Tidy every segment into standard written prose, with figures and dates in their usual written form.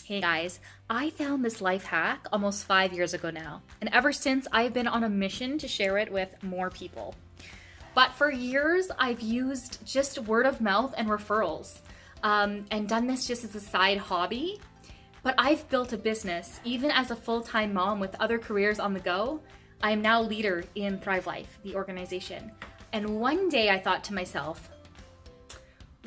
Hey guys, I found this life hack almost 5 years ago now, and ever since I've been on a mission to share it with more people. But for years, I've used just word of mouth and referrals, and done this just as a side hobby. But I've built a business, even as a full-time mom with other careers on the go. I am now leader in Thrive Life, the organization. And one day I thought to myself,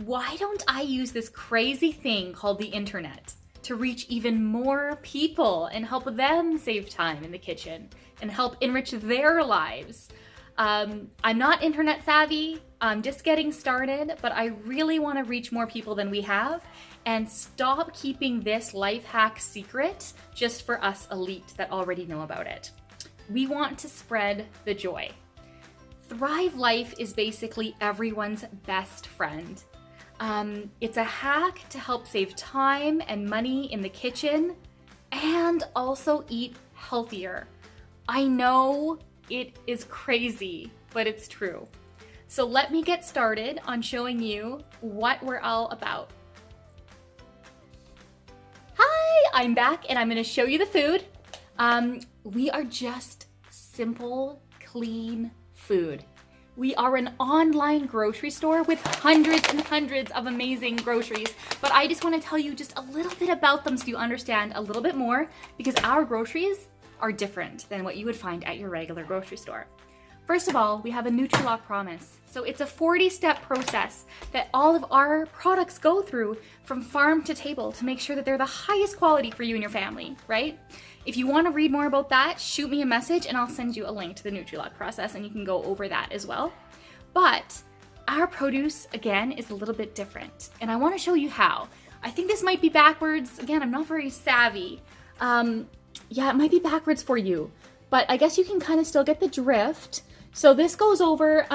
why don't I use this crazy thing called the internet to reach even more people and help them save time in the kitchen and help enrich their lives? I'm not internet savvy, I'm just getting started, but I really want to reach more people than we have and stop keeping this life hack secret just for us elite that already know about it. We want to spread the joy. Thrive Life is basically everyone's best friend. It's a hack to help save time and money in the kitchen and also eat healthier. I know it is crazy, but it's true. So let me get started on showing you what we're all about. Hi, I'm back and I'm gonna show you the food. We are just simple, clean food. We are an online grocery store with hundreds and hundreds of amazing groceries, but I just want to tell you just a little bit about them so you understand a little bit more, because our groceries are different than what you would find at your regular grocery store. First of all, we have a Nutri-Lock promise. So it's a 40-step process that all of our products go through from farm to table to make sure that they're the highest quality for you and your family, right? If you want to read more about that, shoot me a message and I'll send you a link to the Nutri-Lock process and you can go over that as well. But our produce, again, is a little bit different. And I want to show you how. I think this might be backwards. Again, I'm not very savvy. Yeah, it might be backwards for you, but I guess you can kind of still get the drift. So this goes over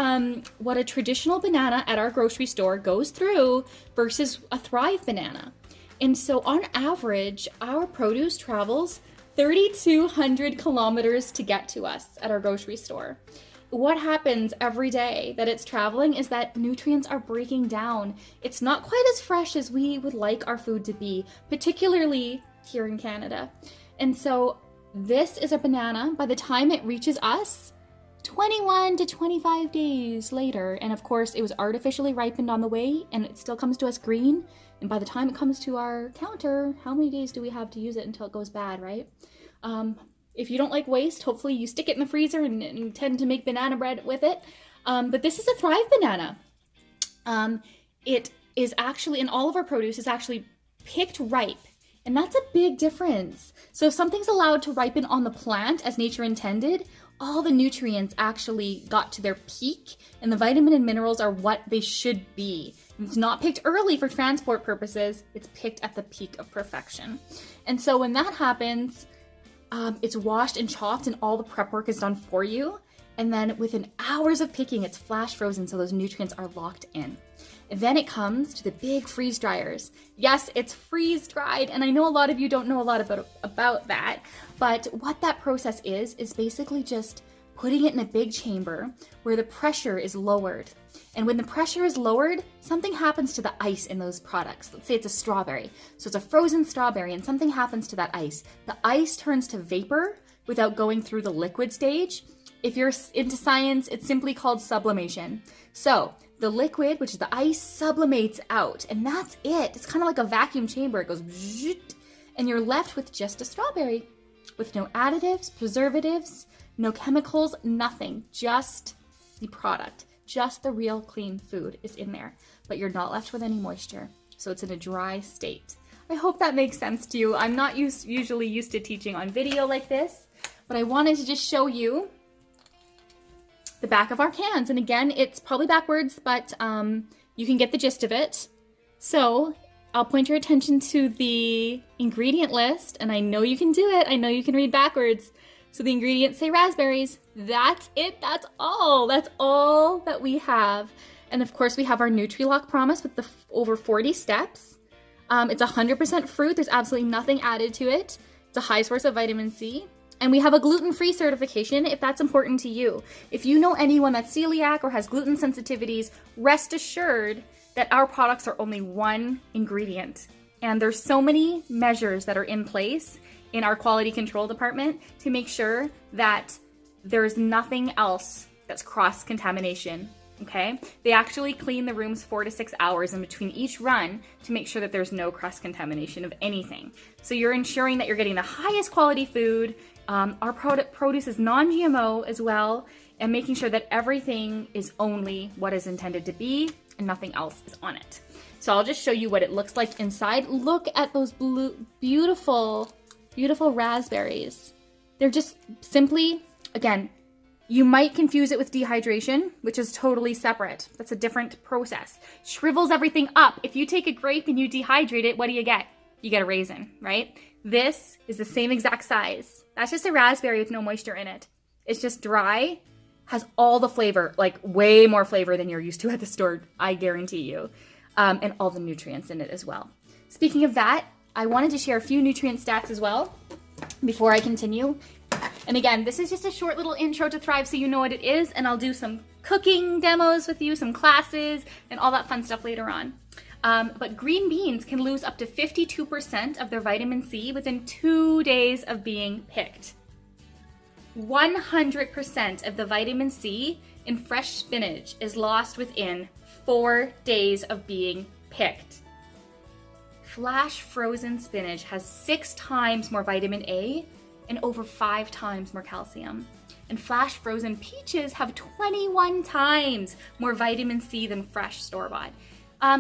what a traditional banana at our grocery store goes through versus a Thrive banana. And so on average, our produce travels 3,200 kilometers to get to us at our grocery store. What happens every day that it's traveling is that nutrients are breaking down. It's not quite as fresh as we would like our food to be, particularly here in Canada. And so this is a banana. By the time it reaches us, 21 to 25 days later, and of course it was artificially ripened on the way and it still comes to us green, and by the time it comes to our counter, how many days do we have to use it until it goes bad, right? If you don't like waste, hopefully you stick it in the freezer and intend to make banana bread with it. But this is a Thrive banana. It is actually, in all of our produce, is actually picked ripe. And that's a big difference. So if something's allowed to ripen on the plant as nature intended, all the nutrients actually got to their peak and the vitamin and minerals are what they should be. It's not picked early for transport purposes, it's picked at the peak of perfection. And so when that happens, it's washed and chopped and all the prep work is done for you. And then within hours of picking, it's flash frozen so those nutrients are locked in. And then it comes to the big freeze dryers. Yes, it's freeze dried, and I know a lot of you don't know a lot about that, but what that process is basically just putting it in a big chamber where the pressure is lowered. And when the pressure is lowered, something happens to the ice in those products. Let's say it's a strawberry. So it's a frozen strawberry and something happens to that ice. The ice turns to vapor without going through the liquid stage. If you're into science, it's simply called sublimation. So the liquid, which is the ice, sublimates out, and that's it. It's kind of like a vacuum chamber. It goes bzzzt, and you're left with just a strawberry with no additives, preservatives, no chemicals, nothing. Just the product, just the real clean food is in there, but you're not left with any moisture. So it's in a dry state. I hope that makes sense to you. I'm not usually used to teaching on video like this, but I wanted to just show you the back of our cans. And again, it's probably backwards, but you can get the gist of it. So I'll point your attention to the ingredient list, and I know you can do it. I know you can read backwards. So the ingredients say raspberries. That's it. That's all. That's all that we have. And of course, we have our Nutri-Lock promise with the over 40 steps. It's 100% fruit. There's absolutely nothing added to it. It's a high source of vitamin C. And we have a gluten-free certification if that's important to you. If you know anyone that's celiac or has gluten sensitivities, rest assured that our products are only one ingredient And there's so many measures that are in place in our quality control department to make sure that there's nothing else that's cross-contamination, okay? They actually clean the rooms 4 to 6 hours in between each run to make sure that there's no cross-contamination of anything. So you're ensuring that you're getting the highest quality food. Our produce is non-GMO as well, and making sure that everything is only what is intended to be and nothing else is on it. So I'll just show you what it looks like inside. Look at those beautiful, beautiful raspberries. They're just simply, again, you might confuse it with dehydration, which is totally separate. That's a different process. Shrivels everything up. If you take a grape and you dehydrate it, what do you get? You get a raisin, right? This is the same exact size. That's just a raspberry with no moisture in it. It's just dry, has all the flavor, like way more flavor than you're used to at the store, I guarantee you. And all the nutrients in it as well. Speaking of that, I wanted to share a few nutrient stats as well before I continue. And again, this is just a short little intro to Thrive so you know what it is, and I'll do some cooking demos with you, some classes, and all that fun stuff later on. But green beans can lose up to 52% of their vitamin C within 2 days of being picked. 100% of the vitamin C in fresh spinach is lost within 4 days of being picked. Flash frozen spinach has 6 times more vitamin A and over 5 times more calcium. And flash frozen peaches have 21 times more vitamin C than fresh store-bought.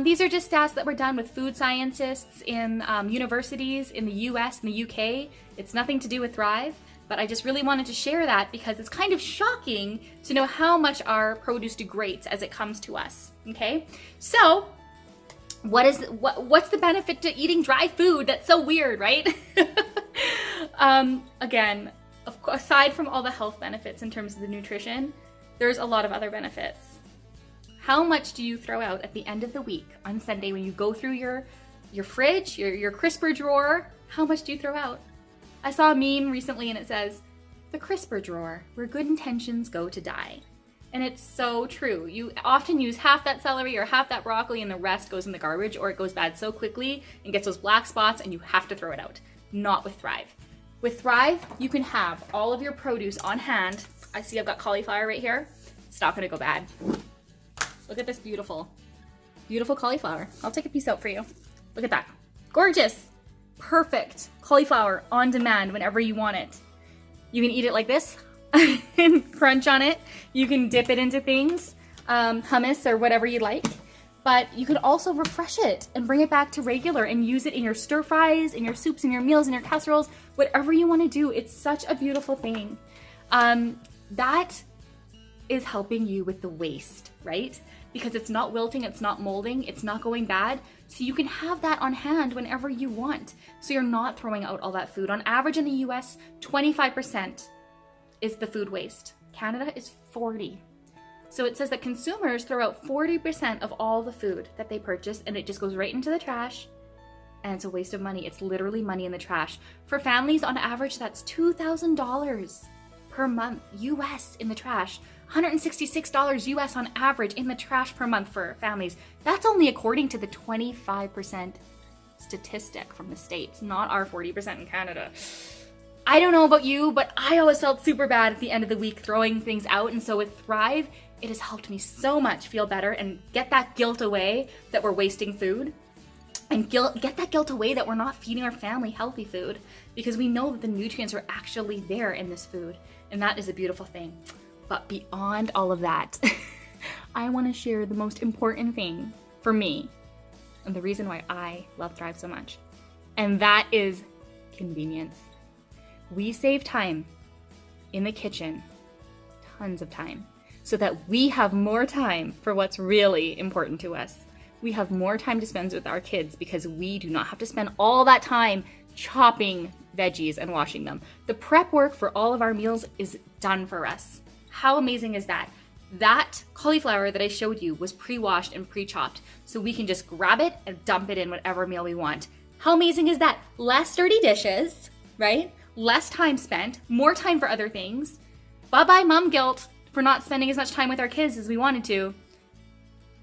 These are just stats that were done with food scientists in universities in the US and the UK. It's nothing to do with Thrive, but I just really wanted to share that because it's kind of shocking to know how much our produce degrades as it comes to us, okay? So, what's the benefit to eating dry food? That's so weird, right? Again, of course, aside from all the health benefits in terms of the nutrition, there's a lot of other benefits. How much do you throw out at the end of the week on Sunday when you go through your fridge, your crisper drawer? How much do you throw out? I saw a meme recently and it says, the crisper drawer, where good intentions go to die. And it's so true. You often use half that celery or half that broccoli and the rest goes in the garbage, or it goes bad so quickly and gets those black spots and you have to throw it out. Not with Thrive. With Thrive, you can have all of your produce on hand. I see I've got cauliflower right here. It's not gonna go bad. Look at this beautiful, beautiful cauliflower. I'll take a piece out for you. Look at that. Gorgeous. Perfect cauliflower on demand whenever you want it. You can eat it like this and crunch on it. You can dip it into things, hummus or whatever you like. But you can also refresh it and bring it back to regular and use it in your stir fries, in your soups, in your meals, in your casseroles, whatever you want to do. It's such a beautiful thing. That is helping you with the waste, right? Because it's not wilting, it's not molding, it's not going bad. So you can have that on hand whenever you want. So you're not throwing out all that food. On average in the US, 25% is the food waste. Canada is 40%. So it says that consumers throw out 40% of all the food that they purchase, and it just goes right into the trash, and it's a waste of money. It's literally money in the trash. For families, on average, that's $2,000 per month US in the trash. $166 US on average in the trash per month for families. That's only according to the 25% statistic from the States, not our 40% in Canada. I don't know about you, but I always felt super bad at the end of the week throwing things out, and so with Thrive, it has helped me so much feel better and get that guilt away that we're wasting food, and get that guilt away that we're not feeding our family healthy food, because we know that the nutrients are actually there in this food, and that is a beautiful thing. But beyond all of that, I want to share the most important thing for me, and the reason why I love Thrive so much, and that is convenience. We save time in the kitchen, tons of time, so that we have more time for what's really important to us. We have more time to spend with our kids because we do not have to spend all that time chopping veggies and washing them. The prep work for all of our meals is done for us. How amazing is that? That cauliflower that I showed you was pre-washed and pre-chopped, so we can just grab it and dump it in whatever meal we want. How amazing is that? Less dirty dishes, right? Less time spent, more time for other things. Bye-bye mom guilt for not spending as much time with our kids as we wanted to.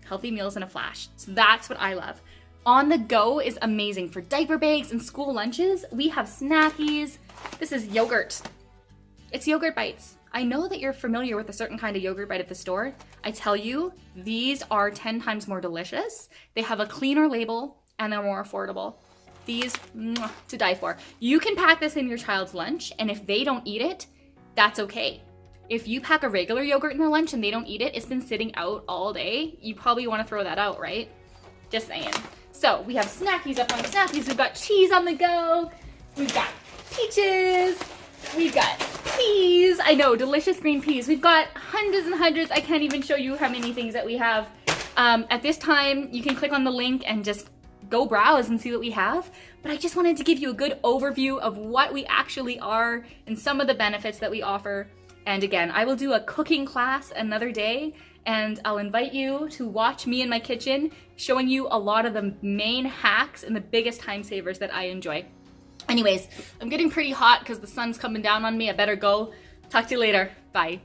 Healthy meals in a flash. So that's what I love. On the go is amazing for diaper bags and school lunches. We have snackies. This is yogurt. It's yogurt bites. I know that you're familiar with a certain kind of yogurt bite at the store. I tell you, these are 10 times more delicious. They have a cleaner label and they're more affordable. These, to die for. You can pack this in your child's lunch, and if they don't eat it, that's okay. If you pack a regular yogurt in their lunch and they don't eat it, it's been sitting out all day, you probably want to throw that out, right? Just saying. So we have snackies up on snackies. We've got cheese on the go. We've got peaches. We've got peas. I know, delicious green peas. We've got hundreds and hundreds. I can't even show you how many things that we have. At this time, you can click on the link and just go browse and see what we have. But I just wanted to give you a good overview of what we actually are and some of the benefits that we offer. And again, I will do a cooking class another day, and I'll invite you to watch me in my kitchen showing you a lot of the main hacks and the biggest time savers that I enjoy. Anyways, I'm getting pretty hot because the sun's coming down on me. I better go. Talk to you later. Bye.